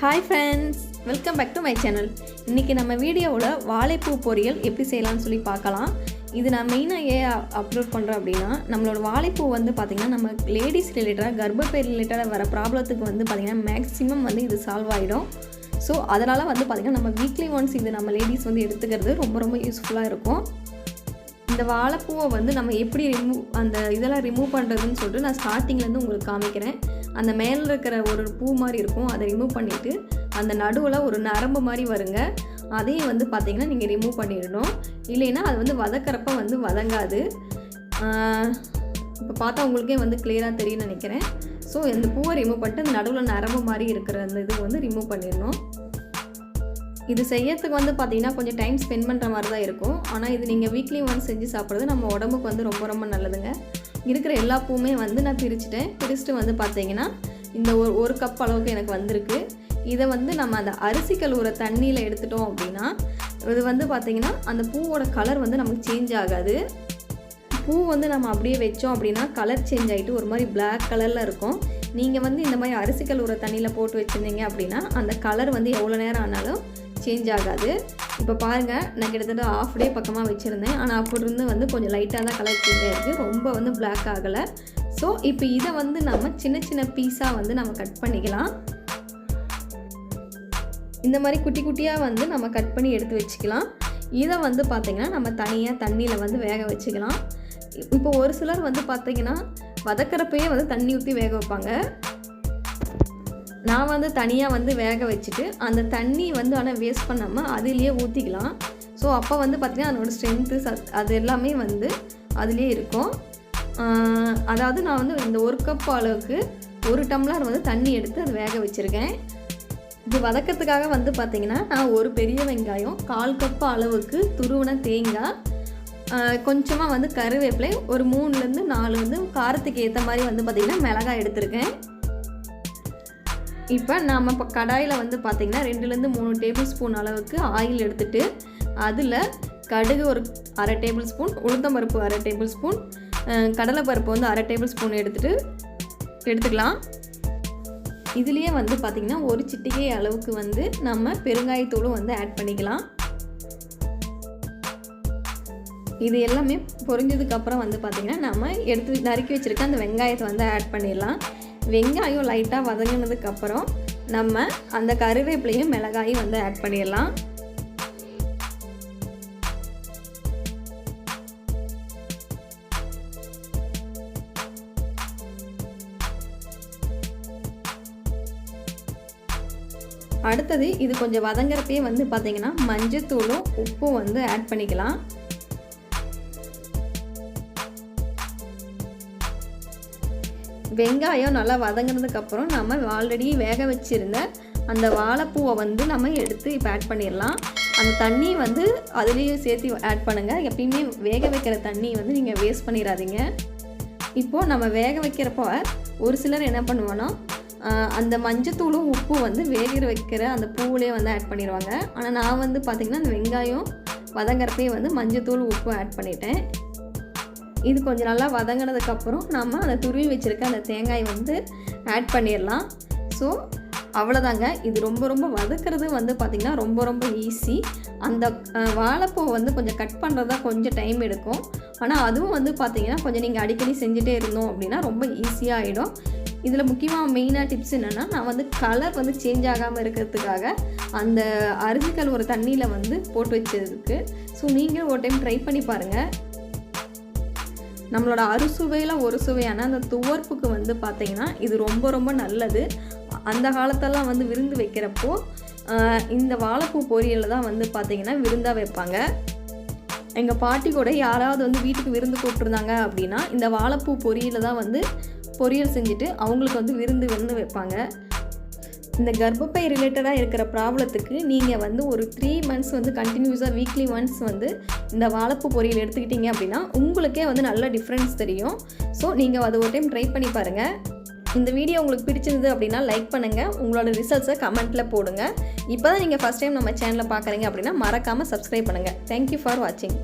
Hi friends, welcome back to my channel. இன்னைக்கு நம்ம வீடியோவில் வாழைப்பூ பொரியல் எப்படி செய்யலாம்னு சொல்லி பார்க்கலாம். இது நான் மெயினாக ஏன் அப்லோட் பண்ணுறேன் அப்படின்னா, நம்மளோட வாழைப்பூ வந்து பார்த்திங்கன்னா நம்ம லேடிஸ் ரிலேட்டடாக கர்ப்பப்பை ரிலேட்டடாக வர ப்ராப்ளத்துக்கு வந்து பார்த்திங்கன்னா மேக்ஸிமம் வந்து இது சால்வ் ஆகிடும். ஸோ அதனால் வந்து பார்த்திங்கன்னா நம்ம வீக்லி ஒன்ஸ் இது நம்ம லேடிஸ் வந்து எடுத்துக்கிறது ரொம்ப யூஸ்ஃபுல்லாக இருக்கும். இந்த வாழைப்பூவை வந்து நம்ம எப்படி அந்த இதெல்லாம் ரிமூவ் பண்ணுறதுன்னு சொல்லிட்டு நான் ஸ்டார்டிங்லேருந்து உங்களுக்கு காமிக்கிறேன். அந்த மேலே இருக்கிற ஒரு பூ மாதிரி இருக்கும், அதை ரிமூவ் பண்ணிவிட்டு அந்த நடுவில் ஒரு நரம்பு மாதிரி வருங்க, அதையும் வந்து பார்த்திங்கன்னா நீங்கள் ரிமூவ் பண்ணிடணும். இல்லைன்னா அது வந்து வதக்கிறப்ப வந்து வதங்காது. இப்போ பார்த்தா உங்களுக்கே வந்து கிளியராக தெரியும்னு நினைக்கிறேன். ஸோ இந்த பூவை ரிமூவ் பண்ணிட்டு அந்த நடுவில் நரம்பு மாதிரி இருக்கிற அந்த இது வந்து ரிமூவ் பண்ணிடணும். இது செய்யறதுக்கு வந்து பார்த்திங்கன்னா கொஞ்சம் டைம் ஸ்பெண்ட் பண்ணுற மாதிரி தான் இருக்கும். ஆனால் இது நீங்கள் வீக்லி ஒன்ஸ் செஞ்சு சாப்பிட்றது நம்ம உடம்புக்கு வந்து ரொம்ப நல்லதுங்க. இருக்கிற எல்லா பூவுமே வந்து நான் பிரிச்சுட்டு வந்து பார்த்திங்கன்னா இந்த ஒரு கப் அளவுக்கு எனக்கு வந்திருக்கு. இதை வந்து நம்ம அந்த அரிசி கழுவுற தண்ணியில் எடுத்துட்டோம் அப்படின்னா இது வந்து பார்த்திங்கன்னா அந்த பூவோட கலர் வந்து நமக்கு சேஞ்ச் ஆகாது. பூ வந்து நம்ம அப்படியே வச்சோம் அப்படின்னா கலர் சேஞ்ச் ஆகிட்டு ஒரு மாதிரி பிளாக் கலரில் இருக்கும். நீங்கள் வந்து இந்த மாதிரி அரிசி கழுவுற தண்ணியில் போட்டு வச்சுருந்தீங்க அப்படின்னா அந்த கலர் வந்து எவ்வளோ நேரம் ஆனாலும் சேஞ்ச் ஆகாது. இப்போ பாருங்கள், நான் கிட்டத்தட்ட ஆஃப் டே பக்கமாக வச்சுருந்தேன். ஆனால் அப்படி இருந்து வந்து கொஞ்சம் லைட்டாக தான் கலர் சேஞ்ச் ஆகிருக்கு, ரொம்ப வந்து பிளாக் ஆகலை. ஸோ இப்போ இதை வந்து நம்ம சின்ன பீஸாக வந்து நம்ம கட் பண்ணிக்கலாம். இந்த மாதிரி குட்டியாக வந்து நம்ம கட் பண்ணி எடுத்து வச்சுக்கலாம். இதை வந்து பார்த்திங்கன்னா நம்ம தனியாக தண்ணியில் வந்து வேக வச்சுக்கலாம். இப்போ ஒரு சிலர் வந்து பார்த்திங்கன்னா வதக்கிறப்பயே வந்து தண்ணி ஊற்றி வேக வைப்பாங்க. நான் வந்து தனியாக வந்து வேக வச்சுட்டு அந்த தண்ணி வந்து ஆனால் வேஸ்ட் பண்ணாமல் அதிலேயே ஊற்றிக்கலாம். ஸோ அப்போ வந்து பார்த்திங்கன்னா அதனோட ஸ்ட்ரென்த்து அது எல்லாமே வந்து அதிலே இருக்கும். அதாவது நான் வந்து இந்த ஒரு கப் அளவுக்கு 1 டம்ளர் வந்து தண்ணி எடுத்து அது வேக வச்சுருக்கேன். இது வதக்கிறதுக்காக வந்து பார்த்திங்கன்னா நான் ஒரு பெரிய வெங்காயம், 1/4 கப் அளவுக்கு துருவின தேங்காய், கொஞ்சமாக வந்து கருவேப்பிலை, ஒரு 3லேருந்து 4 வந்து காரத்துக்கு ஏற்ற மாதிரி வந்து பார்த்திங்கன்னா மிளகாய் எடுத்திருக்கேன். இப்போ நாம் இப்போ கடாயில் வந்து பார்த்திங்கன்னா 2லேருந்து 3 டேபிள் ஸ்பூன் அளவுக்கு ஆயில் எடுத்துகிட்டு அதில் கடுகு ஒரு 1/2 டேபிள் ஸ்பூன், உளுத்தம்பருப்பு 1/2 டேபிள் ஸ்பூன், கடலைப்பருப்பு வந்து 1/2 டேபிள் ஸ்பூன் எடுத்துக்கலாம். இதுலேயே வந்து பார்த்திங்கன்னா ஒரு சிட்டிகை அளவுக்கு வந்து நம்ம பெருங்காயத்தூளும் வந்து ஆட் பண்ணிக்கலாம். இது எல்லாமே பொரிஞ்சதுக்கப்புறம் வந்து பார்த்திங்கன்னா நம்ம எடுத்து நறுக்கி வச்சுருக்க அந்த வெங்காயத்தை வந்து ஆட் பண்ணிடலாம். வெங்காயம் லைட்டாக வதங்கினதுக்கப்புறம் நம்ம அந்த கருவேப்பிலையும் மிளகாயும் வந்து ஆட் பண்ணிடலாம். அடுத்தது இது கொஞ்சம் வதங்குறப்பே வந்து பார்த்திங்கன்னா மஞ்சத்தூளும் உப்பும் வந்து ஆட் பண்ணிக்கலாம். வெங்காயம் நல்லா வதங்கினதுக்கப்புறம் நம்ம ஆல்ரெடி வேக வச்சுருந்த அந்த வாழைப்பூவை வந்து நம்ம எடுத்து இப்போ ஆட் பண்ணிடலாம். அந்த தண்ணி வந்து அதுலேயும் சேர்த்து ஆட் பண்ணுங்கள். எப்பயுமே வேக வைக்கிற தண்ணி வந்து நீங்கள் வேஸ்ட் பண்ணிடாதீங்க. இப்போது நம்ம வேக வைக்கிறப்போ ஒரு சிலர் என்ன பண்ணுவோன்னா அந்த மஞ்சத்தூளும் உப்பு வந்து வேக வைக்கிற அந்த பூவிலே வந்து ஆட் பண்ணிடுவாங்க. ஆனால் நான் வந்து பார்த்திங்கன்னா அந்த வெங்காயம் வதங்குறப்பே வந்து மஞ்சத்தூள் உப்பு ஆட் பண்ணிட்டேன். இது கொஞ்சம் நல்லா வதங்கினதுக்கப்புறம் நம்ம அந்த துருவி வச்சுருக்க அந்த தேங்காய் வந்து ஆட் பண்ணிடலாம். ஸோ அவ்வளோதாங்க. இது ரொம்ப வதக்கிறது வந்து பார்த்திங்கன்னா ரொம்ப ஈஸி. அந்த வாழைப்பூவை வந்து கொஞ்சம் கட் பண்ணுறதா கொஞ்சம் டைம் எடுக்கும். ஆனால் அதுவும் வந்து பார்த்திங்கன்னா கொஞ்சம் நீங்கள் அடிக்கடி செஞ்சுட்டே இருந்தோம் அப்படின்னா ரொம்ப ஈஸியாக ஆகிடும். இதில் முக்கியமாக மெயினாக டிப்ஸ் என்னென்னா, நான் வந்து கலர் வந்து சேஞ்ச் ஆகாமல் இருக்கிறதுக்காக அந்த அரிசி கழுவுற தண்ணியில் வந்து போட்டு வச்சதுக்கு. ஸோ நீங்களும் ஒரு டைம் ட்ரை பண்ணி பாருங்கள். நம்மளோட அறுசுவையில் ஒரு சுவையான அந்த துவர்ப்புக்கு வந்து பார்த்திங்கன்னா இது ரொம்ப நல்லது. அந்த காலத்தெல்லாம் வந்து விருந்து வைக்கிறப்போ இந்த வாழைப்பூ பொரியலில் தான் வந்து பார்த்திங்கன்னா விருந்தாக வைப்பாங்க. எங்கள் பாட்டி கூட யாராவது வந்து வீட்டுக்கு விருந்து கூப்பிட்ருந்தாங்க அப்படின்னா இந்த வாழைப்பூ பொரியலில் தான் வந்து பொரியல் செஞ்சுட்டு அவங்களுக்கு வந்து விருந்து வைப்பாங்க. இந்த கர்ப்பப்பை ரிலேட்டடாக இருக்கிற ப்ராப்ளத்துக்கு நீங்கள் வந்து ஒரு 3 months வந்து கண்டினியூஸாக வீக்லி ஒன்ஸ் வந்து இந்த வாழைப்பூ பொரியல் எடுத்துக்கிட்டீங்க அப்படின்னா உங்களுக்கே வந்து நல்ல டிஃப்ரென்ஸ் தெரியும். ஸோ நீங்கள் அதை ஒரு டைம் ட்ரை பண்ணி பாருங்கள். இந்த வீடியோ உங்களுக்கு பிடிச்சிருந்தது அப்படின்னா லைக் பண்ணுங்கள், உங்களோட ரிசல்ட்ஸை கமெண்ட்டில் போடுங்க. இப்போ தான் நீங்கள் ஃபஸ்ட் டைம் நம்ம சேனலை பார்க்குறீங்க அப்படின்னா மறக்காமல் சப்ஸ்கிரைப் பண்ணுங்கள். தேங்க்யூ ஃபார் வாட்சிங்.